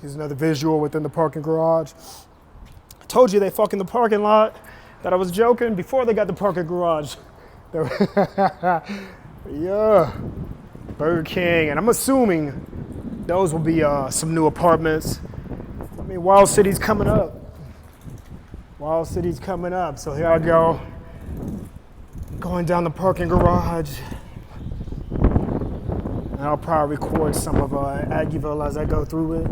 Here's another visual within the parking garage. I told you they fucking the parking lot, that I was joking before they got the parking garage. Yeah, Burger King, and I'm assuming those will be some new apartments. I mean, Wild City's coming up. Wild City's coming up, so here I go, going down the parking garage. And I'll probably record some of Aggieville as I go through it.